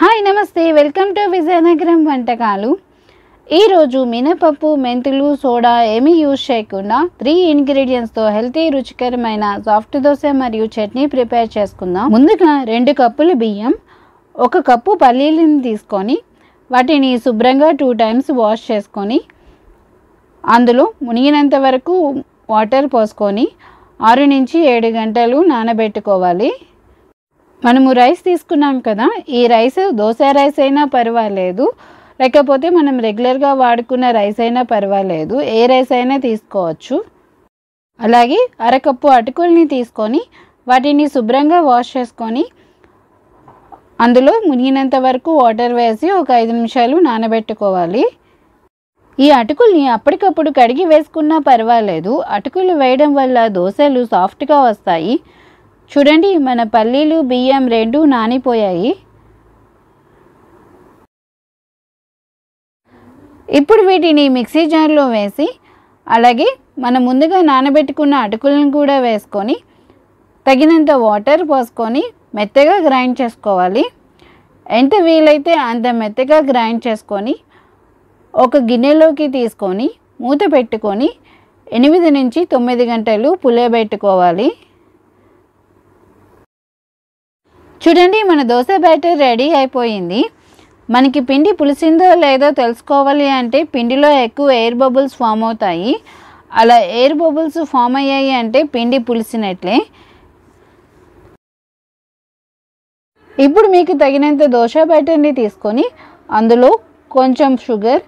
Hi నమస్తే, welcome to Vizianagaram వంటకాలు. ఈరోజు మినపప్పు, మెంతులు, సోడా ఏమీ యూజ్ చేయకుండా 3 ఇంగ్రీడియంట్స్తో హెల్తీ రుచికరమైన సాఫ్ట్ దోశ మరియు చట్నీ ప్రిపేర్ చేసుకుందాం. ముందుగా 2 కప్పులు బియ్యం, 1 కప్పు పల్లీలను తీసుకొని వాటిని శుభ్రంగా 2 టైమ్స్ వాష్ చేసుకొని అందులో మునిగినంత వరకు వాటర్ పోసుకొని 6 నుంచి 7 గంటలు నానబెట్టుకోవాలి. మనము రైస్ తీసుకున్నాం కదా, ఈ రైస్ దోశ రైస్ అయినా పర్వాలేదు, లేకపోతే మనం రెగ్యులర్గా వాడుకున్న రైస్ అయినా పర్వాలేదు, ఏ రైస్ అయినా తీసుకోవచ్చు. అలాగే 1/2 కప్పు అటుకుల్ని తీసుకొని వాటిని శుభ్రంగా వాష్ చేసుకొని అందులో మునిగినంత వరకు వాటర్ వేసి ఒక 5 నిమిషాలు నానబెట్టుకోవాలి. ఈ అటుకుల్ని అప్పటికప్పుడు కడిగి వేసుకున్నా పర్వాలేదు, అటుకులు వేయడం వల్ల దోశలు సాఫ్ట్గా వస్తాయి. చూడండి, మన పల్లీలు బియ్యం 2 నానిపోయాయి. ఇప్పుడు వీటిని మిక్సీ జార్లో వేసి అలాగే మనం ముందుగా నానబెట్టుకున్న అటుకులను కూడా వేసుకొని తగినంత వాటర్ పోసుకొని మెత్తగా గ్రైండ్ చేసుకోవాలి. ఎంత వీలైతే అంత మెత్తగా గ్రైండ్ చేసుకొని ఒక గిన్నెలోకి తీసుకొని మూత పెట్టుకొని 8 నుంచి 9 గంటలు పులియబెట్టుకోవాలి. చూడండి, మన దోశ బ్యాటర్ రెడీ అయిపోయింది. మనకి పిండి పులిసిందో లేదో తెలుసుకోవాలి అంటే పిండిలో ఎక్కువ ఎయిర్ బబుల్స్ ఫామ్ అవుతాయి. అలా ఎయిర్ బబుల్స్ ఫామ్ అయ్యాయి అంటే పిండి పులిసినట్లే. ఇప్పుడు మీకు తగినంత దోశ బ్యాటర్ని తీసుకొని అందులో కొంచెం షుగర్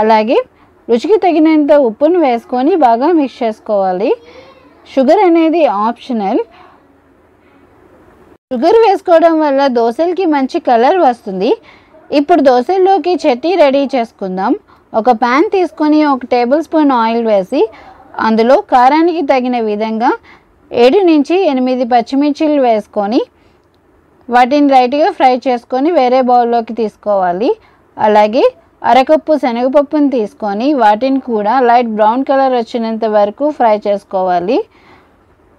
అలాగే రుచికి తగినంత ఉప్పును వేసుకొని బాగా మిక్స్ చేసుకోవాలి. షుగర్ అనేది ఆప్షనల్. షుగర్ వేసుకోవడం వల్ల దోశలకి మంచి కలర్ వస్తుంది. ఇప్పుడు దోశల్లోకి చట్నీ రెడీ చేసుకుందాం. ఒక ప్యాన్ తీసుకొని 1 టేబుల్ స్పూన్ ఆయిల్ వేసి అందులో కారానికి తగిన విధంగా 7 నుంచి 8 పచ్చిమిర్చిలు వేసుకొని వాటిని లైట్గా ఫ్రై చేసుకొని వేరే బౌల్లోకి తీసుకోవాలి. అలాగే 1/2 కప్పు శనగపప్పును తీసుకొని వాటిని కూడా లైట్ బ్రౌన్ కలర్ వచ్చినంత వరకు ఫ్రై చేసుకోవాలి.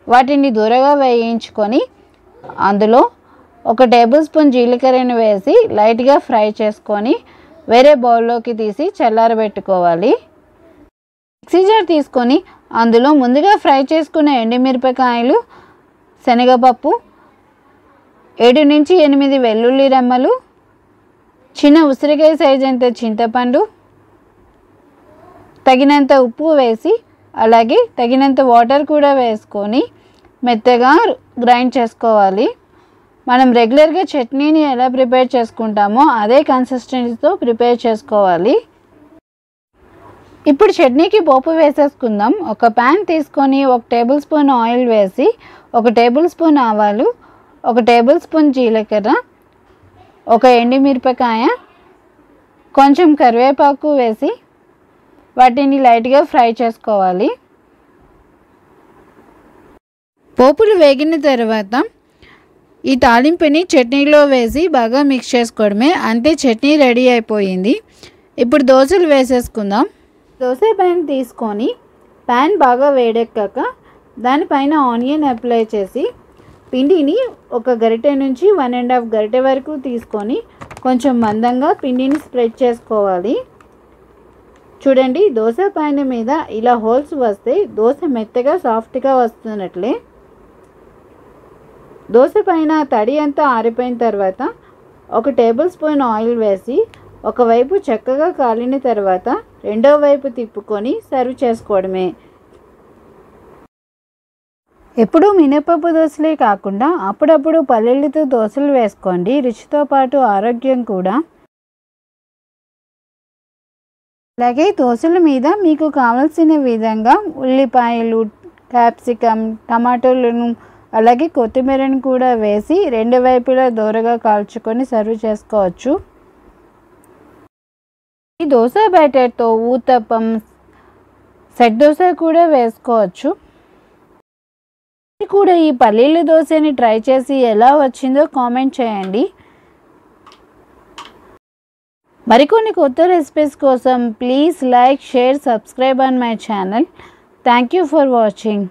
వాటిని దూరగా వేయించుకొని అందులో 1 టేబుల్ స్పూన్ జీలకర్రను వేసి లైట్గా ఫ్రై చేసుకొని వేరే బౌల్లోకి తీసి చల్లారబెట్టుకోవాలి. మిక్సీ జార్ తీసుకొని అందులో ముందుగా ఫ్రై చేసుకున్న ఎండుమిరపకాయలు, శనగపప్పు, 7 నుంచి 8 వెల్లుల్లి రెమ్మలు, చిన్న ఉసిరికాయ సైజ్ అంత చింతపండు, తగినంత ఉప్పు వేసి అలాగే తగినంత వాటర్ కూడా వేసుకొని మెత్తగా గ్రైండ్ చేసుకోవాలి. మనం రెగ్యులర్గా చట్నీని ఎలా ప్రిపేర్ చేసుకుంటామో అదే కన్సిస్టెన్సీతో ప్రిపేర్ చేసుకోవాలి. ఇప్పుడు చట్నీకి పోపు వేసేసుకుందాం. ఒక ప్యాన్ తీసుకొని 1 టేబుల్ స్పూన్ ఆయిల్ వేసి 1 టేబుల్ స్పూన్ ఆవాలు, 1 టేబుల్ స్పూన్ జీలకర్ర, 1 ఎండుమిరపకాయ, కొంచెం కరివేపాకు వేసి వాటిని లైట్గా ఫ్రై చేసుకోవాలి. పోపులు వేగిన తర్వాత ఈ తాలింపుని చట్నీలో వేసి బాగా మిక్స్ చేసుకోవడమే. అంతే, చట్నీ రెడీ అయిపోయింది. ఇప్పుడు దోశలు వేసేసుకుందాం. దోశ ప్యాన్ తీసుకొని ప్యాన్ బాగా వేడెక్కాక దానిపైన ఆనియన్ అప్లై చేసి పిండిని 1 గరిటె నుంచి 1.5 గరిటె వరకు తీసుకొని కొంచెం మందంగా పిండిని స్ప్రెడ్ చేసుకోవాలి. చూడండి, దోశ ప్యాన్ మీద ఇలా హోల్స్ వస్తే దోశ మెత్తగా సాఫ్ట్గా వస్తున్నట్లే. దోశ పైన తడి అంతా ఆరిపోయిన తర్వాత 1 టేబుల్ స్పూన్ ఆయిల్ వేసి ఒకవైపు చక్కగా కాలిన తర్వాత రెండో వైపు తిప్పుకొని సర్వ్ చేసుకోవడమే. ఎప్పుడూ మినపప్పు దోశలే కాకుండా అప్పుడప్పుడు పల్లీలతో దోశలు వేసుకోండి, రుచితో పాటు ఆరోగ్యం కూడా. అలాగే దోశల మీద మీకు కావలసిన విధంగా ఉల్లిపాయలు, క్యాప్సికమ్, టమాటోలను అలాగే కొత్తిమీరను కూడా వేసి 2 వైపులా దోరగా కాల్చుకొని సర్వ్ చేసుకోవచ్చు. ఈ దోశ బ్యాటర్తో ఊతప్పం, సెట్ దోశ కూడా వేసుకోవచ్చు. కూడా ఈ పల్లీల దోశని ట్రై చేసి ఎలా వచ్చిందో కామెంట్ చేయండి. మరికొన్ని కొత్త రెసిపీస్ కోసం please like, share, subscribe on my channel. Thank you for watching.